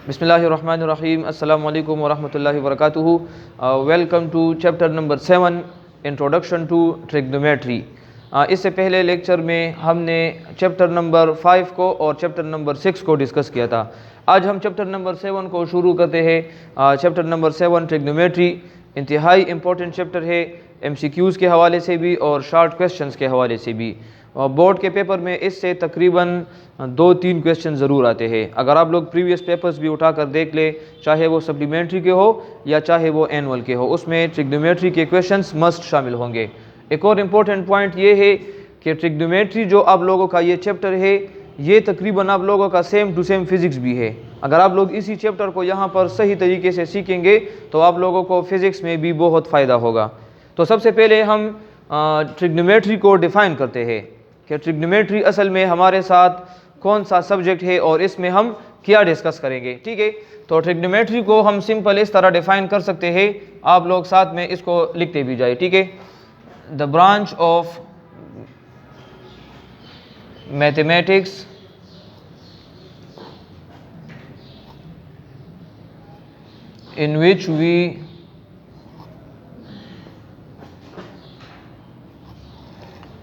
बिस्मिल्लाहिर्रहमानिर्रहीम अस्सलामु अलैकुम वरहमतुल्लाहि वबरकातुहू। Welcome to chapter number 7 introduction to trigonometry. इससे पहले लेक्चर में हमने चैप्टर नंबर 5 को और चैप्टर नंबर 6 को डिस्कस किया था। आज हम चैप्टर नंबर 7 को शुरू करते हैं। चैप्टर नंबर 7 ट्रिग्नोमेट्री इंतहाई इम्पोर्टेंट चैप्टर है, MCQs के हवाले से भी और शॉर्ट क्वेश्चंस के हवाले से भी। बोर्ड के पेपर में इससे तकरीबन 2-3 क्वेश्चन ज़रूर आते हैं। अगर आप लोग प्रीवियस पेपर्स भी उठा कर देख ले, चाहे वो सप्लीमेंट्री के हो या चाहे वो एनुअल के हो, उसमें ट्रिग्नोमेट्री के क्वेश्चंस मस्ट शामिल होंगे। एक और इम्पोर्टेंट पॉइंट ये है कि ट्रिग्नोमेट्री जो आप लोगों का ये चैप्टर है, ये तकरीबन आप लोगों का सेम टू सेम फिज़िक्स भी है। अगर आप लोग इसी चैप्टर को यहाँ पर सही तरीके से सीखेंगे तो आप लोगों को फ़िज़िक्स में भी बहुत फ़ायदा होगा। तो सबसे पहले हम ट्रिग्नोमेट्री को डिफ़ाइन करते हैं कि ट्रिग्नोमेट्री असल में हमारे साथ कौन सा सब्जेक्ट है और इसमें हम क्या डिस्कस करेंगे। ठीक है, तो ट्रिग्नोमेट्री को हम सिंपल इस तरह डिफाइन कर सकते हैं, आप लोग साथ में इसको लिखते भी जाए। ठीक है, the branch of mathematics in which we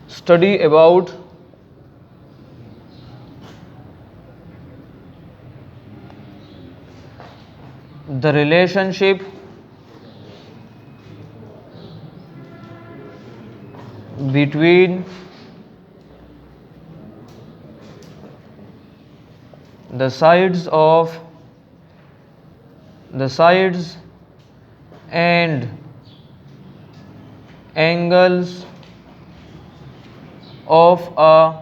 study about the relationship between the sides and angles of a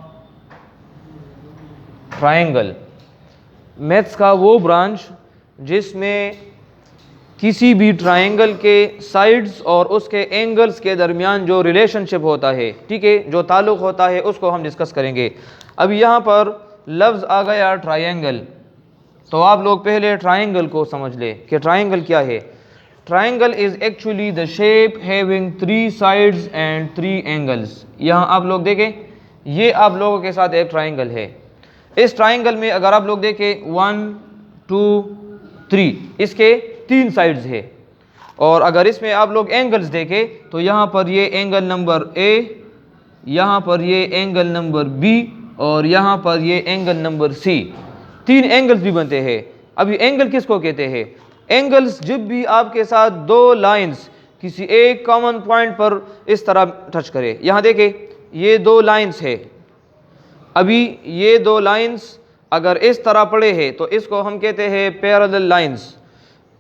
triangle. Maths का वो ब्रांच जिसमें किसी भी ट्राइंगल के साइड्स और उसके एंगल्स के दरमियान जो रिलेशनशिप होता है, ठीक है, जो ताल्लुक़ होता है, उसको हम डिस्कस करेंगे। अब यहाँ पर लफ्ज़ आ गया ट्राइंगल, तो आप लोग पहले ट्राइंगल को समझ ले कि ट्राइंगल क्या है। Triangle is actually the shape having 3 sides and 3 angles. यहाँ आप लोग देखें, ये आप लोगों के साथ एक ट्राइंगल है। इस ट्राइंगल में अगर आप लोग देखें 1 2 3, इसके 3 साइड्स है। और अगर इसमें आप लोग एंगल्स देखें तो यहाँ पर ये एंगल नंबर A, यहाँ पर ये एंगल नंबर B और यहाँ पर ये एंगल नंबर C। 3 एंगल्स भी बनते हैं। अभी एंगल किसको कहते हैं? एंगल्स जब भी आपके साथ 2 लाइंस किसी एक कॉमन पॉइंट पर इस तरह टच करे। यहाँ देखें, ये 2 लाइंस है। अभी ये 2 लाइंस अगर इस तरह पड़े हैं तो इसको हम कहते हैं पैरेलल लाइंस।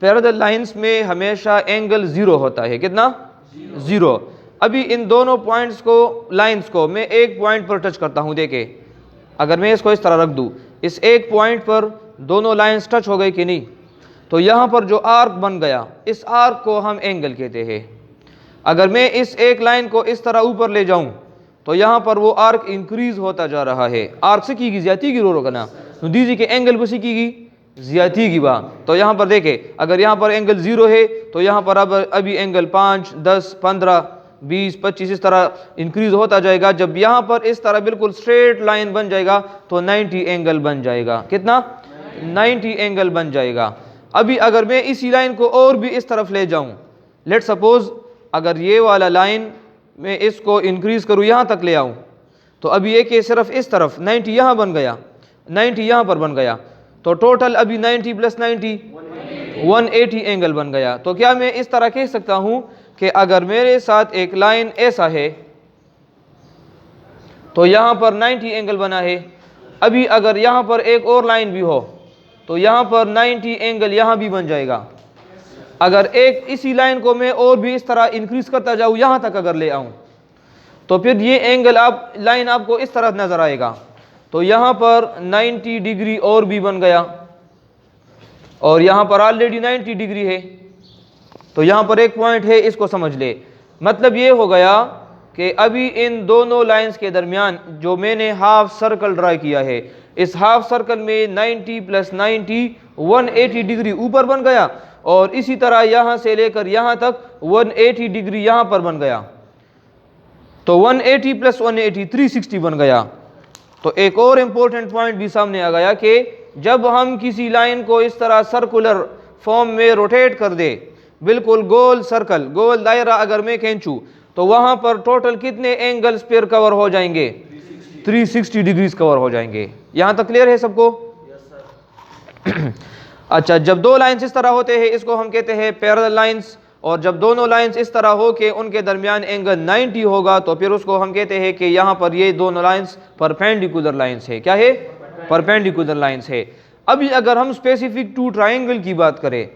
पैरेलल लाइंस में हमेशा एंगल 0 होता है। कितना? 0। अभी इन दोनों पॉइंट्स को, लाइंस को मैं एक पॉइंट पर टच करता हूँ। देखें, अगर मैं इसको इस तरह रख दूँ, इस एक पॉइंट पर दोनों लाइंस टच हो गई कि नहीं, तो यहाँ पर जो आर्क बन गया, इस आर्क को हम एंगल कहते हैं। अगर मैं इस एक लाइन को इस तरह ऊपर ले जाऊं तो यहाँ पर वो आर्क इंक्रीज होता जा रहा है। आर्क से की ज्यादा की रो करना तो दीजिए कि एंगल को सीखी ज्यादा की बा। तो यहाँ पर देखें, अगर यहाँ पर एंगल 0 है तो यहाँ पर अब अभी एंगल 5 10 15 20 25 इस तरह इंक्रीज होता जाएगा। जब यहाँ पर इस तरह बिल्कुल स्ट्रेट लाइन बन जाएगा तो 90 एंगल बन जाएगा। कितना? 90 एंगल बन जाएगा। अभी अगर मैं इसी लाइन को और भी इस तरफ ले जाऊं, लेट सपोज अगर ये वाला लाइन मैं इसको इंक्रीज करूं, यहाँ तक ले आऊं, तो अभी ये कि सिर्फ इस तरफ 90 यहाँ बन गया, 90 यहाँ पर बन गया, तो टोटल अभी 90 + 90 180 एंगल बन गया। तो क्या मैं इस तरह कह सकता हूं कि अगर मेरे साथ एक लाइन ऐसा है तो यहाँ पर 90 एंगल बना है। अभी अगर यहाँ पर एक और लाइन भी हो तो यहाँ पर 90 एंगल यहाँ भी बन जाएगा। अगर एक इसी लाइन को मैं और भी इस तरह इंक्रीज करता जाऊँ, यहाँ तक अगर ले आऊँ, तो फिर ये एंगल आप लाइन आपको इस तरह नजर आएगा। तो यहाँ पर 90 डिग्री और भी बन गया और यहाँ पर ऑलरेडी 90 डिग्री है। तो यहाँ पर एक पॉइंट है, इसको समझ ले। मतलब ये हो गया कि अभी इन दोनों लाइंस के दरमियान जो मैंने हाफ सर्कल ड्रा किया है, इस हाफ सर्कल में 90 + 90 180 डिग्री ऊपर बन गया और इसी तरह यहाँ से लेकर यहाँ तक 180 डिग्री यहाँ पर बन गया। तो 180 + 180 360 बन गया। तो एक और इम्पोर्टेंट पॉइंट भी सामने आ गया कि जब हम किसी लाइन को इस तरह सर्कुलर फॉर्म में रोटेट कर दे, बिल्कुल गोल सर्कल, गोल दायरा अगर मैं खींचूं तो वहां पर टोटल कितने एंगल्स पर कवर हो जाएंगे? 360 डिग्रीज कवर हो जाएंगे। यहां तक क्लियर है सबको? अच्छा, जब दो लाइंस इस तरह होते हैं इसको हम कहते हैं पैरेलल लाइंस, और जब दोनों लाइंस इस तरह हो के उनके दरमियान एंगल 90 होगा तो फिर उसको हम कहते हैं कि यहाँ पर ये दोनों लाइंस परपेंडिकुलर लाइंस है। क्या है? परपेंडिकुलर लाइंस है। अभी अगर हम स्पेसिफिक टू ट्राइंगल की बात करें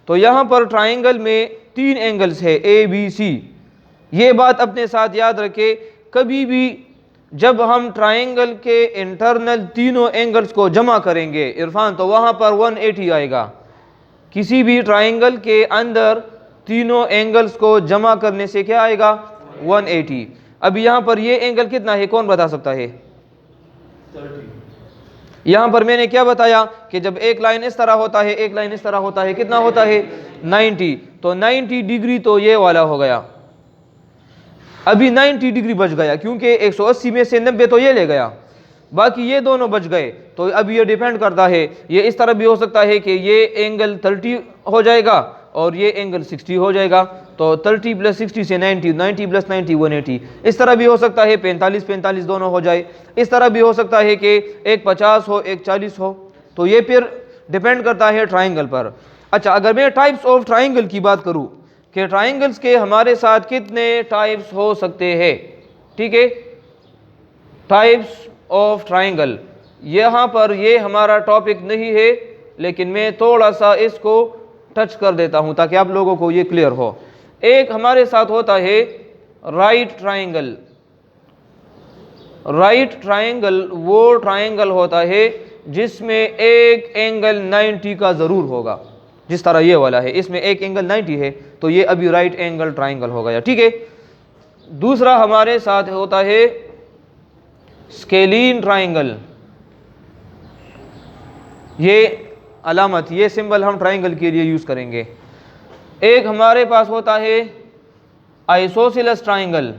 तो यहाँ पर ट्राइंगल में 3 एंगल्स है ABC। ये बात अपने साथ याद रखें, कभी भी जब हम ट्राइंगल के इंटरनल तीनों एंगल्स को जमा करेंगे इरफान तो वहाँ पर 180 आएगा। किसी भी ट्राइंगल के अंदर तीनों एंगल्स को जमा करने से क्या आएगा? 180। अब यहाँ पर ये एंगल कितना है, कौन बता सकता है? 30। यहाँ पर मैंने क्या बताया कि जब एक लाइन इस तरह होता है, एक लाइन इस तरह होता है, कितना होता है? 90। तो 90 डिग्री तो ये वाला हो गया। अभी 90 डिग्री बच गया क्योंकि 180 में से 90 तो ये ले गया, बाकी ये दोनों बच गए। तो अब ये डिपेंड करता है, ये इस तरह भी हो सकता है कि ये एंगल 30 हो जाएगा और ये एंगल 60 हो जाएगा। तो 30 + 60 से 90, 90 + 90 180। इस तरह भी हो सकता है 45 45 दोनों हो जाए। इस तरह भी हो सकता है कि एक 50 हो एक 40 हो। तो ये फिर डिपेंड करता है ट्राइंगल पर। अच्छा, अगर मैं टाइप्स ऑफ ट्राइंगल की बात करूँ कि ट्राइंगल्स के हमारे साथ कितने टाइप्स हो सकते हैं, ठीक है, टाइप्स ऑफ ट्राइंगल। यहाँ पर ये हमारा टॉपिक नहीं है लेकिन मैं थोड़ा सा इसको टच कर देता हूँ ताकि आप लोगों को ये क्लियर हो। एक हमारे साथ होता है राइट ट्राइंगल। राइट ट्राइंगल वो ट्राइंगल होता है जिसमें एक एंगल 90 का ज़रूर होगा, जिस तरह ये वाला है, इसमें एक एंगल 90 है तो ये अभी राइट एंगल ट्राइंगल हो गया, ठीक है। दूसरा हमारे साथ होता है स्केलीन ट्राइंगल। ये अलामत, ये सिंबल हम ट्राइंगल के लिए यूज करेंगे। एक हमारे पास होता है आइसोसेलेस ट्राइंगल,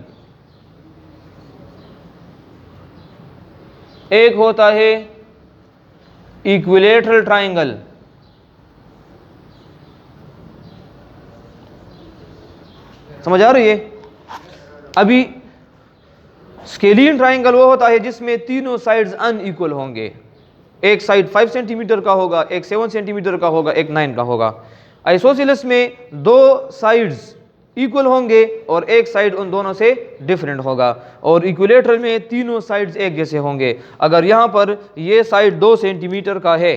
एक होता है इक्विलेटरल ट्राइंगल, समझ आ रही है? अभी स्केलियन ट्राइंगल वो होता है जिसमें तीनों साइड्स अनइक्वल होंगे, एक साइड 5 सेंटीमीटर का होगा, एक 7 सेंटीमीटर का होगा, एक 9 का होगा। आइसोसेलेस में 2 साइड्स इक्वल होंगे और एक साइड उन दोनों से डिफरेंट होगा, और इक्विलेटरल में तीनों साइड्स एक जैसे होंगे। अगर यहाँ पर ये साइड 2 सेंटीमीटर का है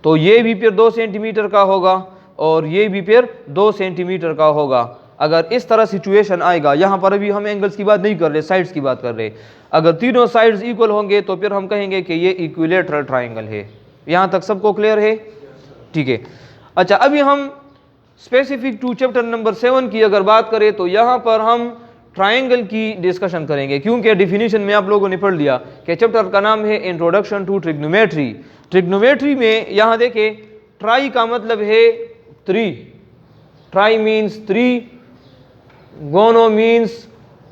तो ये भी फिर 2 सेंटीमीटर का होगा और ये भी फिर 2 सेंटीमीटर का होगा। अगर इस तरह सिचुएशन आएगा, यहाँ पर अभी हम एंगल्स की बात नहीं कर रहे, साइड्स की बात कर रहे, अगर तीनों साइड्स इक्वल होंगे तो फिर हम कहेंगे कि ये इक्विलेटरल ट्राइंगल है। यहाँ तक सबको क्लियर है? ठीक है। अच्छा, अभी हम स्पेसिफिक टू चैप्टर नंबर 7 की अगर बात करें तो यहाँ पर हम ट्राइंगल की डिस्कशन करेंगे, क्योंकि डिफिनीशन में आप लोगों ने पढ़ लिया कि चैप्टर का नाम है इंट्रोडक्शन टू ट्रिग्नोमेट्री। ट्रिग्नोमेट्री में यहाँ देखें, ट्राई का मतलब है 3, ट्राई मीन्स 3, गोनो मीन्स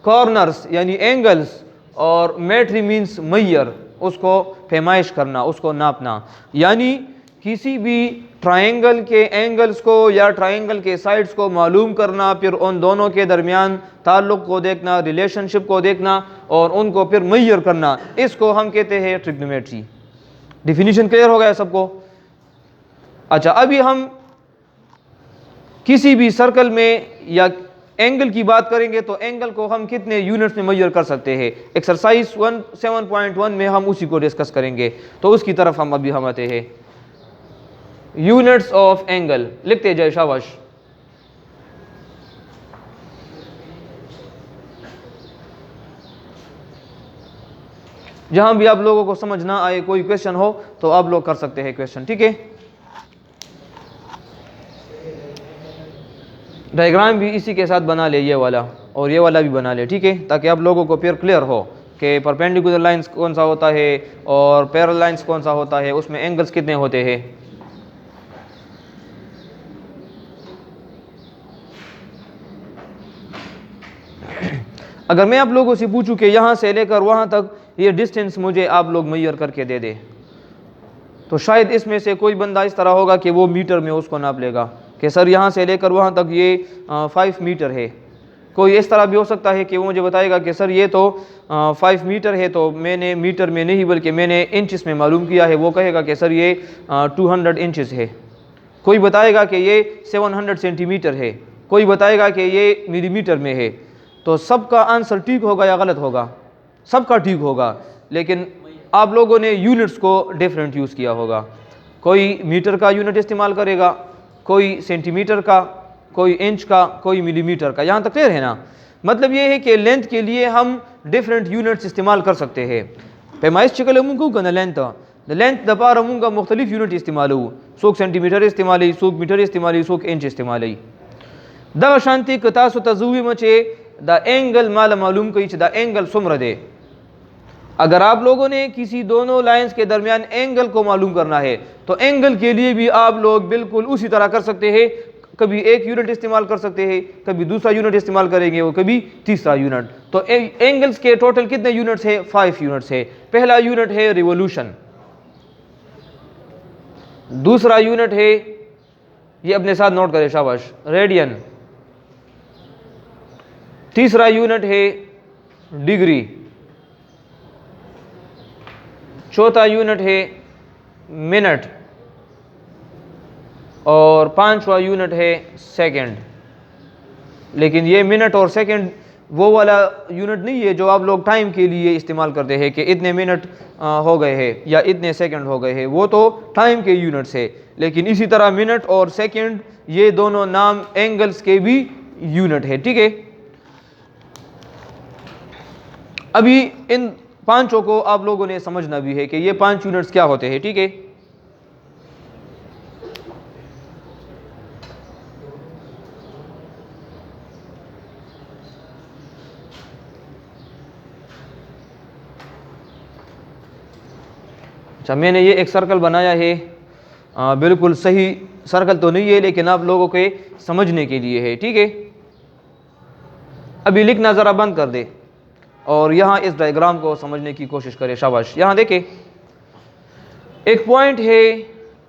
कॉर्नर्स यानी एंगल्स, और मेट्री मीन्स मैयर, उसको पैमाइश करना, उसको नापना। यानी किसी भी ट्राइंगल के एंगल्स को या ट्राइंगल के साइड्स को मालूम करना, फिर उन दोनों के दरमियान ताल्लुक़ को देखना, रिलेशनशिप को देखना और उनको फिर मैयर करना, इसको हम कहते हैं ट्रिग्नोमेट्री। डिफिनीशन क्लियर हो गया सबको? अच्छा, अभी हम किसी भी सर्कल में या एंगल की बात करेंगे तो एंगल को हम कितने यूनिट्स में मेजर कर सकते हैं। एक्सरसाइज 7.1 में हम उसी को डिस्कस करेंगे, तो उसकी तरफ हम अभी आते हैं। यूनिट्स ऑफ एंगल लिखते जाए, शाबाश। जहां भी आप लोगों को समझ ना आए, कोई क्वेश्चन हो तो आप लोग कर सकते हैं क्वेश्चन, ठीक है। डायग्राम भी इसी के साथ बना ले, ये वाला और ये वाला भी बना ले, ठीक है, ताकि आप लोगों को फिर क्लियर हो कि परपेंडिकुलर लाइंस कौन सा होता है और पैरेलल लाइंस कौन सा होता है, उसमें एंगल्स कितने होते हैं। अगर मैं आप लोगों से पूछूं कि यहाँ से लेकर वहाँ तक ये डिस्टेंस मुझे आप लोग मेजर करके दे दे, तो शायद इसमें से कोई बंदा इस तरह होगा कि वो मीटर में उसको नाप लेगा कि सर यहाँ से लेकर वहाँ तक ये 5 मीटर है। कोई इस तरह भी हो सकता है कि वो मुझे बताएगा कि सर ये तो 5 मीटर है, तो मैंने मीटर में नहीं बल्कि मैंने इंचेस में मालूम किया है। वो कहेगा कि सर ये 200 इंचेस है। कोई बताएगा कि ये 700 सेंटीमीटर है, कोई बताएगा कि ये मिलीमीटर में है। तो सबका आंसर ठीक होगा या गलत होगा? सबका ठीक होगा, लेकिन आप लोगों ने यूनिट्स को डिफरेंट यूज़ किया होगा। कोई मीटर का यूनिट इस्तेमाल करेगा, कोई सेंटीमीटर का, कोई इंच का, कोई मिलीमीटर का। यहाँ तक क्लियर है ना? मतलब ये है कि लेंथ के लिए हम डिफरेंट यूनिट्स इस्तेमाल कर सकते हैं। पैमाइश चिकल मुंगू का लेंथ दपार मुंगा मुख्तलिफ यूनिट इस्तेमाल हो, सूख सेंटीमीटर इस्तेमाल, सूख मीटर इस्तेमाल, सूख इंच इस्तेमाल। द शांति कतासु तजुवी मचे द एंगल माल मालूम कही द एंगल सुमर दे। अगर आप लोगों ने किसी दोनों लाइंस के दरमियान एंगल को मालूम करना है तो एंगल के लिए भी आप लोग बिल्कुल उसी तरह कर सकते हैं। कभी एक यूनिट इस्तेमाल कर सकते हैं, कभी दूसरा यूनिट इस्तेमाल करेंगे, वो कभी तीसरा यूनिट। तो एंगल्स के टोटल कितने यूनिट्स है? 5 यूनिट्स है। पहला यूनिट है रिवोल्यूशन, दूसरा यूनिट है, ये अपने साथ नोट करें शाबाश, रेडियन, तीसरा यूनिट है डिग्री, चौथा यूनिट है मिनट और पांचवा यूनिट है सेकंड। लेकिन ये मिनट और सेकंड वो वाला यूनिट नहीं है जो आप लोग टाइम के लिए इस्तेमाल करते हैं कि इतने मिनट हो गए हैं या इतने सेकंड हो गए हैं, वो तो टाइम के यूनिट्स है। लेकिन इसी तरह मिनट और सेकंड ये दोनों नाम एंगल्स के भी यूनिट है। ठीक है, अभी इन पांचों को आप लोगों ने समझना भी है कि ये 5 यूनिट्स क्या होते हैं। ठीक है, अच्छा, मैंने ये एक सर्कल बनाया है, बिल्कुल सही सर्कल तो नहीं है लेकिन आप लोगों के समझने के लिए है। ठीक है, अभी लिखना ज़रा बंद कर दे और यहाँ इस डायग्राम को समझने की कोशिश करें। शाबाश, यहाँ देखें, एक पॉइंट है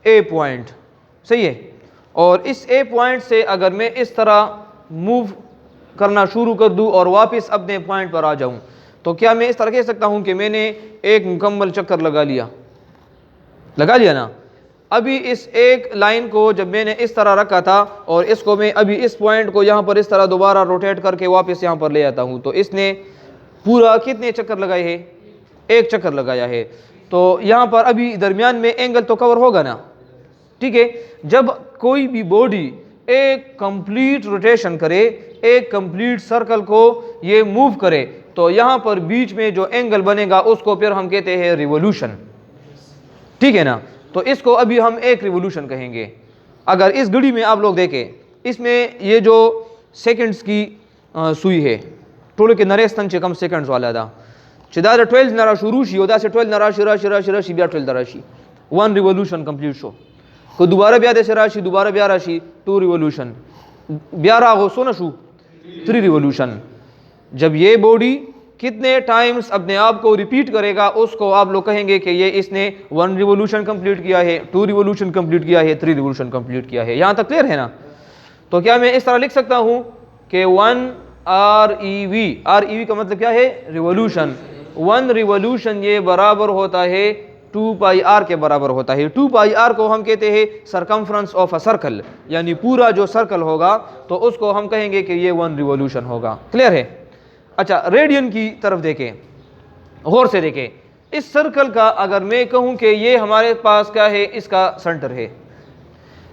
ए पॉइंट, सही है, और इस ए पॉइंट से अगर मैं इस तरह मूव करना शुरू कर दूँ और वापस अपने पॉइंट पर आ जाऊँ तो क्या मैं इस तरह कह सकता हूँ कि मैंने एक मुकम्मल चक्कर लगा लिया ना? अभी इस एक लाइन को जब मैंने इस तरह रखा था और इसको मैं अभी इस पॉइंट को यहाँ पर इस तरह दोबारा रोटेट करके वापस यहाँ पर ले आता हूँ तो इसने पूरा कितने चक्कर लगाए हैं? एक चक्कर लगाया है। तो यहाँ पर अभी दरमियान में एंगल तो कवर होगा ना? ठीक है, जब कोई भी बॉडी एक कंप्लीट रोटेशन करे, एक कंप्लीट सर्कल को ये मूव करे, तो यहाँ पर बीच में जो एंगल बनेगा उसको फिर हम कहते हैं रिवोल्यूशन। ठीक है ना? तो इसको अभी हम एक रिवोल्यूशन कहेंगे। अगर इस घड़ी में आप लोग देखें, इसमें ये जो सेकंड्स की सुई है, टोल के नरे स्तंचे कम सेकंड्स वाला था, चिदार 12 नरा शुरू शी होता से 12 नरा शिरा शिरा शिरा शी 12 दराशी 1 रिवोल्यूशन कंप्लीट शो को दोबारा ब्याह दे राशि दोबारा ब्याह राशि 2 रिवोल्यूशन 11 हो सो न शू 3 रिवोल्यूशन। जब ये बॉडी कितने टाइम्स अपने आप को रिपीट करेगा उसको आप लोग कहेंगे कि ये इसने 1 रिवोल्यूशन कंप्लीट किया है, 2 रिवोल्यूशन कंप्लीट किया है, 3 रिवोल्यूशन कंप्लीट किया है। यहाँ तक क्लियर है ना? तो क्या मैं इस तरह लिख सकता हूँ कि 1 REV का मतलब क्या है? रिवोल्यूशन। 1 रिवोल्यूशन ये बराबर होता है 2 पाई r के बराबर होता है। 2 पाई r को हम कहते हैं सरकमफ्रेंस ऑफ अ सर्कल, यानी पूरा जो सर्कल होगा तो उसको हम कहेंगे कि ये 1 रिवोल्यूशन होगा। क्लियर है? अच्छा, रेडियन की तरफ देखें, गौर से देखें। इस सर्कल का अगर मैं कहूं कि ये हमारे पास क्या है, इसका सेंटर है,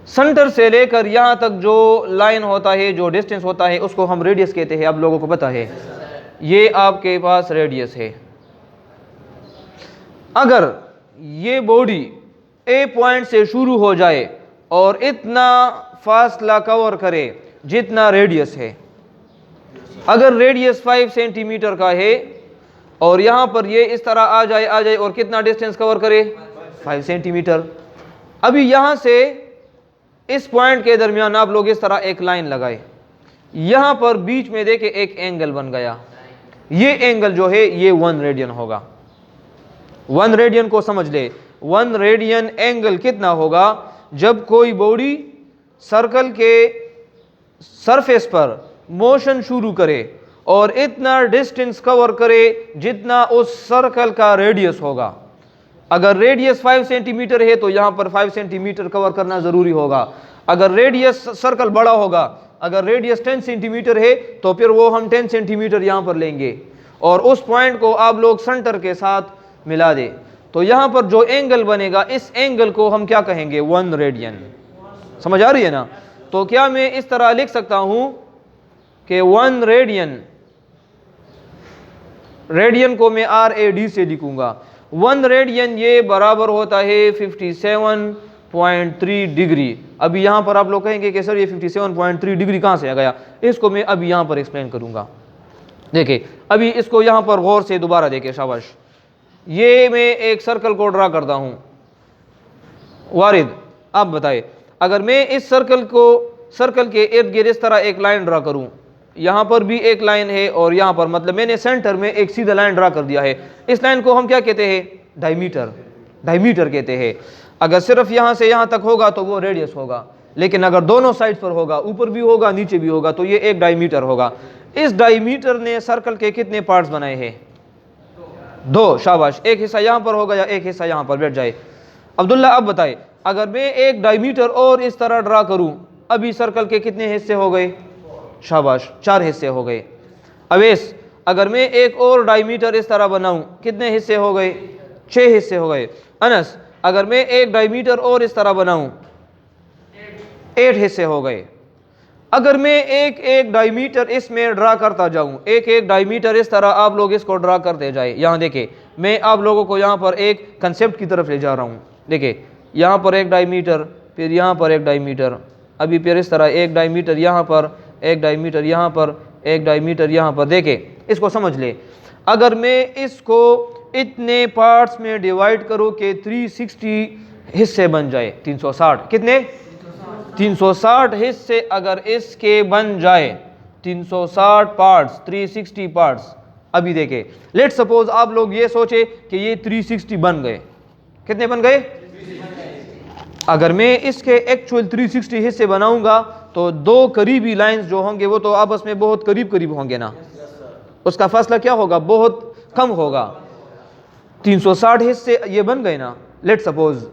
सेंटर से लेकर यहाँ तक जो लाइन होता है, जो डिस्टेंस होता है, उसको हम रेडियस कहते हैं। आप लोगों को पता है, ये आपके पास रेडियस है। अगर ये बॉडी ए पॉइंट से शुरू हो जाए और इतना फासला कवर करे जितना रेडियस है, अगर रेडियस 5 सेंटीमीटर का है और यहाँ पर ये इस तरह आ जाए और कितना डिस्टेंस कवर करे? 5 सेंटीमीटर। अभी यहाँ से इस पॉइंट के दरमियान आप लोग इस तरह एक लाइन लगाए, यहाँ पर बीच में देखे एक एंगल बन गया। ये एंगल जो है ये 1 रेडियन होगा। 1 रेडियन को समझ ले, 1 रेडियन एंगल कितना होगा जब कोई बॉडी सर्कल के सरफेस पर मोशन शुरू करे और इतना डिस्टेंस कवर करे जितना उस सर्कल का रेडियस होगा। अगर रेडियस 5 सेंटीमीटर है तो यहाँ पर 5 सेंटीमीटर कवर करना ज़रूरी होगा। अगर रेडियस सर्कल बड़ा होगा, अगर रेडियस 10 सेंटीमीटर है तो फिर वो हम 10 सेंटीमीटर यहाँ पर लेंगे और उस पॉइंट को आप लोग सेंटर के साथ मिला दें तो यहाँ पर जो एंगल बनेगा इस एंगल को हम क्या कहेंगे 1 रेडियन। समझ आ रही है ना? तो क्या मैं इस तरह लिख सकता हूँ कि 1 रेडियन, रेडियन को मैं RAD से लिखूंगा। 1 रेडियन ये बराबर होता है 57.3 डिग्री। अभी यहाँ पर आप लोग कहेंगे कि सर ये 57.3 डिग्री कहाँ से आ गया, इसको मैं अभी यहाँ पर एक्सप्लेन करूँगा। देखिए अभी इसको यहाँ पर गौर से दोबारा देखिए, शाबाश। ये मैं एक सर्कल को ड्रा करता हूँ। वारिद आप बताइए, अगर मैं इस सर्कल के इर्द गिर्द इस तरह एक लाइन ड्रा करूँ, यहाँ पर भी एक लाइन है और यहाँ पर, मतलब मैंने सेंटर में एक सीधा लाइन ड्रा कर दिया है। इस लाइन को हम क्या कहते हैं? डायमीटर कहते हैं। अगर सिर्फ यहाँ से यहाँ तक होगा तो वो रेडियस होगा, लेकिन अगर दोनों साइड पर होगा, ऊपर भी होगा नीचे भी होगा, तो ये एक डायमीटर होगा। इस डायमीटर ने सर्कल के कितने पार्ट्स बनाए हैं? 2। शाबाश। एक हिस्सा यहाँ पर होगा या एक हिस्सा यहाँ पर बैठ जाए। अब्दुल्ला अब बताए, अगर मैं एक डायमीटर और इस तरह ड्रा करूँ, अभी सर्कल के कितने हिस्से हो गए? शाबाश, 4 हिस्से हो गए। अवेश, अगर मैं एक और डायमीटर इस तरह बनाऊं, कितने हिस्से हो गए? 6 हिस्से हो गए। अनस, अगर मैं एक डायमीटर और इस तरह बनाऊं, 8 हिस्से हो गए। अगर मैं एक एक डायमीटर इसमें ड्रा करता जाऊं, एक एक डायमीटर इस तरह आप लोग इसको ड्रा करते जाए। यहाँ देखे, मैं आप लोगों को यहाँ पर एक कंसेप्ट की तरफ ले जा रहा हूँ। देखिए यहाँ पर एक डायमीटर, फिर यहाँ पर एक डायमीटर, अभी फिर इस तरह एक डायमीटर यहाँ पर, एक डायमीटर यहाँ पर, एक डायमीटर यहाँ पर। देखे इसको समझ ले, अगर मैं इसको इतने पार्ट्स में डिवाइड करूँ कि 360 हिस्से बन जाए, 360 कितने? 360 हिस्से अगर इसके बन जाए, 360 पार्ट्स, 360 पार्ट्स। अभी देखे, लेट सपोज आप लोग ये सोचे कि ये 360 बन गए। कितने बन गए? अगर मैं इसके एक्चुअल 360 हिस्से बनाऊंगा तो 2 करीबी लाइंस जो होंगे वो तो आपस में बहुत करीब करीब होंगे ना, उसका फासला क्या होगा? बहुत कम होगा। 360 हिस्से ये बन गए ना, लेट सपोज।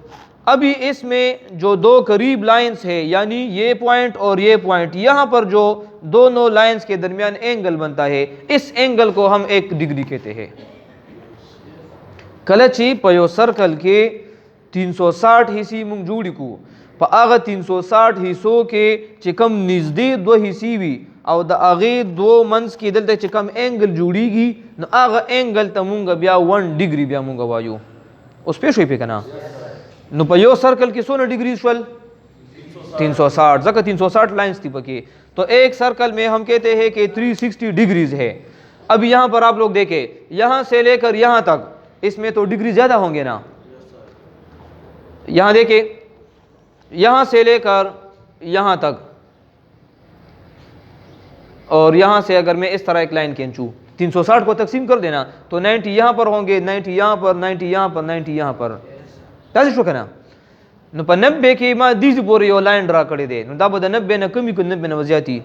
अभी इसमें जो 2 करीब लाइंस है, यानी ये पॉइंट और ये पॉइंट, यहाँ पर जो दोनों लाइंस के दरमियान एंगल बनता है, इस एंगल को हम 1 डिग्री कहते हैं। कलची पयो सर्कल के 360 हिस्सी मुंग जुड़ी को आगा 360 हिस्सों के चिकम नजदीक 2 हिस्सी भी और द आगे 2 मंस की दलते चिकम एंगल जुड़ीगी न आगा एंगल तमुंगा ब्या 1 डिग्री ब्या मुंगा वायु उस पे शुई पे कना न पयो सर्कल की 100 डिग्री शुल 360 जगह 360 लाइंस थी पकी। तो एक सर्कल में हम कहते हैं कि 360 डिग्रीज है। अब यहाँ पर आप लोग देखें, यहाँ से लेकर यहाँ तक, इसमें तो डिग्री ज्यादा होंगे ना। यहाँ देखें, यहाँ से लेकर यहाँ तक और यहाँ से अगर मैं इस तरह एक लाइन खींचूं, 360 को तकसीम कर देना तो 90 यहाँ पर होंगे, 90 यहाँ पर, 90 यहाँ पर, 90 यहाँ पर। ताज़ी शो कहना न पर 90 की माँ दीज बोरी यो लाइन ड्रा कर दे न दाबद 90 न कमी को 90 न वज़ियाती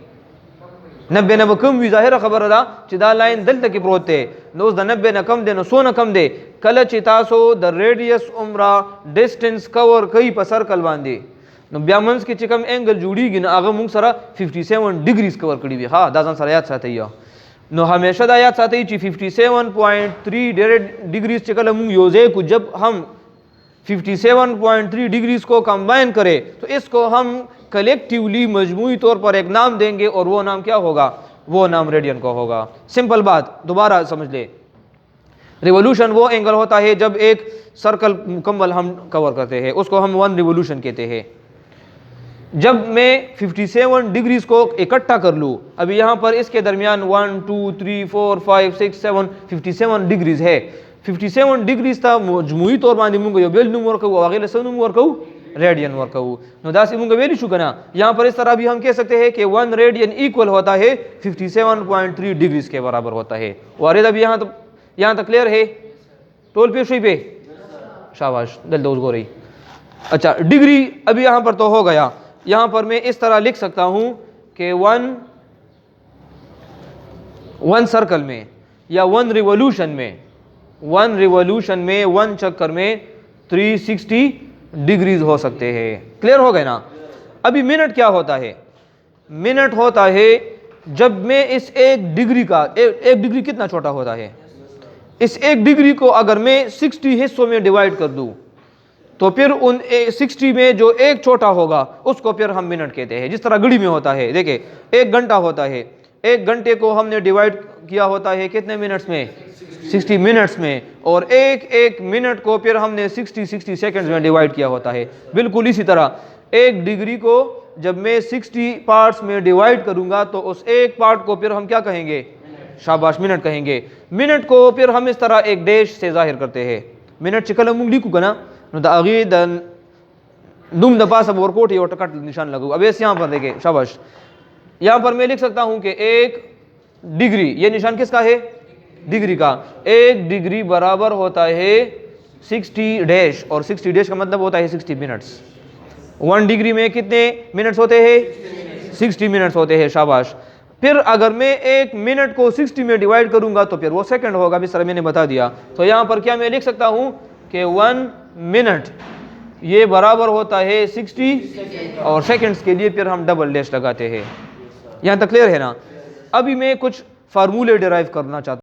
90 न कम भी ज़ाहिर खबर अदा चिदा लाइन दिल तक प्रोते न उस 90 न कम दे न 100 न कम दे कल चितासो द रेडियस उम्रा डिस्टेंस कवर कई पर सर्कल बांधे न ब्यामंस की चिकम एंगल जुड़ीगी न आगे मुंग सरा 57 डिग्रीज कवर करी भी। हाँ दाजन सर याद साथ ही न हमेशा दा याद साथ ही 57.3 डिग्रीज चिकल मुंग योजे को जब हम 57.3 डिग्रीज को कंबाइन करें तो इसको हम कलेक्टिवली मजमूई तौर पर एक नाम देंगे और वो नाम क्या होगा? वो नाम रेडियन का होगा। सिंपल बात, दोबारा समझ ले। रिवोल्यूशन वो एंगल होता है जब एक सर्कल मुकम्मल हम कवर करते हैं, उसको हम 1 रिवोल्यूशन कहते हैं। जब मैं 57 डिग्रीज को इकट्ठा कर लूँ, अभी यहाँ पर इसके दरमियान 1 2 3 4 5 6 7 57 डिग्रीज है। 57 डिग्रीज था मजमूई तौर पर मुंग यो बेल नंबर को आगे लसन नंबर को रेडियन वर्क को नो दास मुंग वेरी शुकना। यहाँ पर इस तरह भी हम कह सकते हैं कि 1 रेडियन इक्वल होता है 57.3 डिग्रीज के बराबर होता है। वारिद अभी यहाँ तक क्लियर है? टोल पे शुई पे शाबाश, दिल दोस्त गो रही। अच्छा, डिग्री अभी यहाँ पर तो हो गया। यहाँ पर मैं इस तरह लिख सकता हूँ कि वन सर्कल में या वन रिवोल्यूशन में वन चक्कर में 360 डिग्रीज हो सकते हैं। क्लियर हो गए ना। अभी मिनट क्या होता है? मिनट होता है जब मैं इस एक डिग्री का एक डिग्री कितना छोटा होता है, इस एक डिग्री को अगर मैं 60 हिस्सों में डिवाइड कर दूं तो फिर उन 60 में जो एक छोटा होगा उसको फिर हम मिनट कहते हैं। जिस तरह घड़ी में होता है, देखिए एक घंटा होता है, एक घंटे को हमने डिवाइड किया होता है कितने मिनट्स में? 60 मिनट्स में, और एक एक मिनट को फिर हमने 60 सेकंड्स में डिवाइड किया होता है। बिल्कुल इसी तरह एक डिग्री को जब मैं 60 पार्ट्स में डिवाइड करूंगा तो उस एक पार्ट को फिर हम क्या कहेंगे? शाबाश, मिनट कहेंगे। मिनट को फिर हम इस तरह एक डैश से जाहिर करते हैं। मिनट चिकल मुंगली को कना दुम दपा सब और कोठी और टकट निशान लगू। अब ऐसे यहाँ पर देखे, शाबाश, यहाँ पर मैं लिख सकता हूँ कि एक डिग्री, ये निशान किसका है? डिग्री का। एक डिग्री बराबर होता है 60 डैश, और 60 डैश का मतलब होता है 60 मिनट्स। 1 डिग्री में कितने मिनट्स होते हैं? 60 मिनट्स होते हैं। शाबाश। फिर अगर मैं एक मिनट को 60 में डिवाइड करूंगा तो फिर वो सेकंड होगा। इस तरह मैंने बता दिया। तो यहाँ पर क्या मैं लिख सकता हूँ कि 1 मिनट ये बराबर होता है 60, और सेकंड्स के लिए फिर हम डबल डैश लगाते हैं। यहाँ तक क्लियर है ना। अभी मैं कुछ फार्मूले डिराइव करना चाहता हूँ।